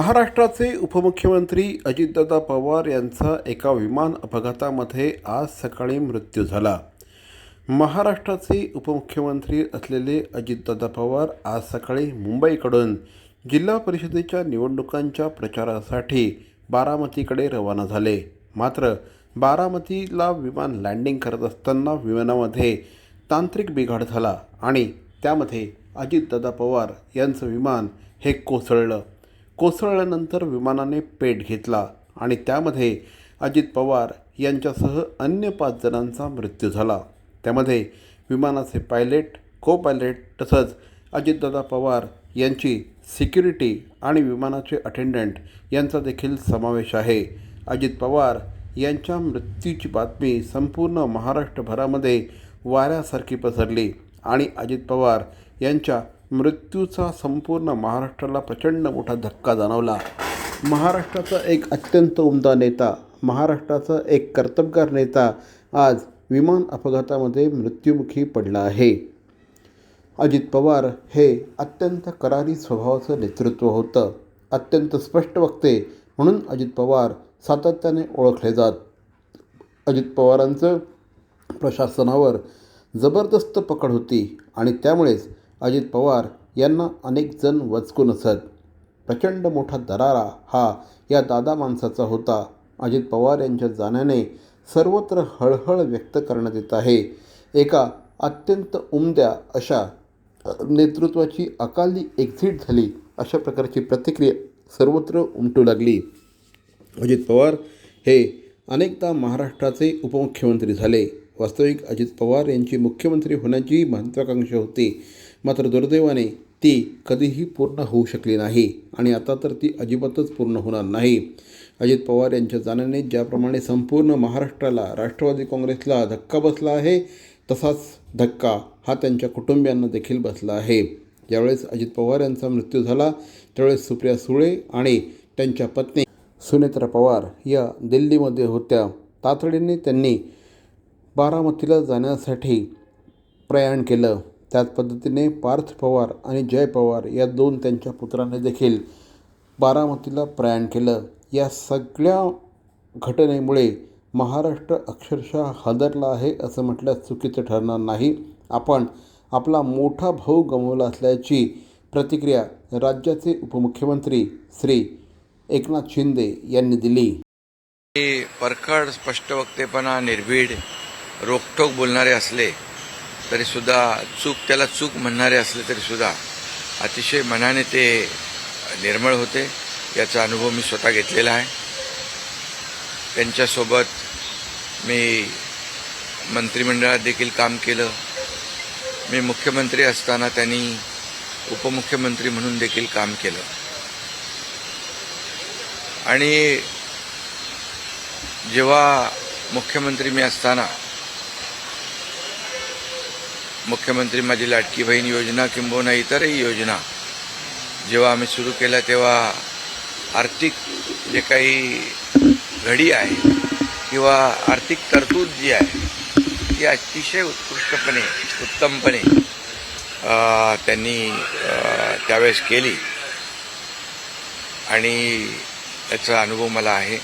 महाराष्ट्राचे उपमुख्यमंत्री अजितदादा पवार यांचा एका विमान अपघातामध्ये आज सकाळी मृत्यू झाला. महाराष्ट्राचे उपमुख्यमंत्री असलेले अजितदादा पवार आज सकाळी मुंबईकडून जिल्हा परिषदेच्या निवडणुकांच्या प्रचारासाठी बारामतीकडे रवाना झाले. मात्र बारामतीला विमान लँडिंग करत असताना विमानामध्ये तांत्रिक बिघाड झाला आणि त्यामध्ये अजितदादा पवार यांचं विमान हे कोसळलं. कोसळल्यानंतर विमानाने पेट घेतला आणि त्यामध्ये अजित पवार यांच्यासह अन्य 5 जणांचा मृत्यू झाला. त्यामध्ये विमानाचे पायलट, को पायलट तसंच अजितदादा पवार यांची सिक्युरिटी आणि विमानाचे अटेंडंट यांचा देखील समावेश आहे. अजित पवार यांच्या मृत्यूची बातमी संपूर्ण महाराष्ट्रभरामध्ये वाऱ्यासारखी पसरली आणि अजित पवार यांच्या मृत्यूचा संपूर्ण महाराष्ट्राला प्रचंड मोठा धक्का जाणवला. महाराष्ट्राचा एक अत्यंत उमदा नेता, महाराष्ट्राचा एक कर्तबगार नेता आज विमान अपघातामध्ये मृत्युमुखी पडला आहे. अजित पवार हे अत्यंत करारी स्वभावाचं नेतृत्व होतं. अत्यंत स्पष्ट वक्ते म्हणून अजित पवार सातत्याने ओळखले जात. अजित पवारांचं प्रशासनावर जबरदस्त पकड होती आणि त्यामुळेच अजित पवार यांना अनेक जण वचकून असत. प्रचंड मोठा दरारा हा या दादा माणसाचा होता. अजित पवार यांच्या जाण्याने सर्वत्र हळहळ व्यक्त करण्यात येत आहे. एका अत्यंत उमद्या अशा नेतृत्वाची अकाली एक्झिट झाली अशा प्रकारची प्रतिक्रिया सर्वत्र उमटू लागली. अजित पवार हे अनेकदा महाराष्ट्राचे उपमुख्यमंत्री झाले. वास्तविक अजित पवार यांची मुख्यमंत्री होण्याची महत्त्वाकांक्षा होती. मात्र दुर्दैवाने ती कधीही पूर्ण होऊ शकली नाही आणि आता तर ती अजिबातच पूर्ण होणार नाही. अजित पवार यांच्या जाण्याने ज्याप्रमाणे संपूर्ण महाराष्ट्राला, राष्ट्रवादी काँग्रेसला धक्का बसला आहे, तसाच धक्का हा त्यांच्या कुटुंबियांना देखील बसला आहे. ज्यावेळेस अजित पवार यांचा मृत्यू झाला त्यावेळेस सुप्रिया सुळे आणि त्यांच्या पत्नी सुनेत्रा पवार या दिल्लीमध्ये होत्या. तातडीने त्यांनी बारामतीला जाण्यासाठी प्रयाण केलं. त्याच पद्धतीने पार्थ पवार आणि जय पवार या 2 त्यांच्या पुत्रांनी देखील बारामतीला प्रयाण केलं. या सगळ्या घटनेमुळे महाराष्ट्र अक्षरशः हादरला आहे असं म्हटल्यास चुकीचं ठरणार नाही. आपण आपला मोठा भाऊ गमावला असल्याची प्रतिक्रिया राज्याचे उपमुख्यमंत्री श्री एकनाथ शिंदे यांनी दिली. परखड, स्पष्ट वक्तेपणा, निर्भीड, रोखठोक बोलणारे असले तरीसुद्धा त्याला चूक म्हणणारे असले तरीसुद्धा अतिशय मनाने ते निर्मळ होते. याचा अनुभव मी स्वतः घेतलेला आहे. त्यांच्यासोबत मी मंत्रिमंडळात देखील काम केलं. मी मुख्यमंत्री असताना त्यांनी उपमुख्यमंत्री म्हणून देखील काम केलं आणि जेव्हा मुख्यमंत्री मी असताना मुख्यमंत्री माझी लाडकी बहीण योजना किंबहुना इतरही योजना जेव्हा आम्ही सुरू केल्या तेव्हा आर्थिक जे काही घडी आहे किंवा आर्थिक तरतूद जी आहे ती अतिशय उत्तमपणे त्यांनी त्यावेळेस केली आणि याचा अनुभव मला आहे.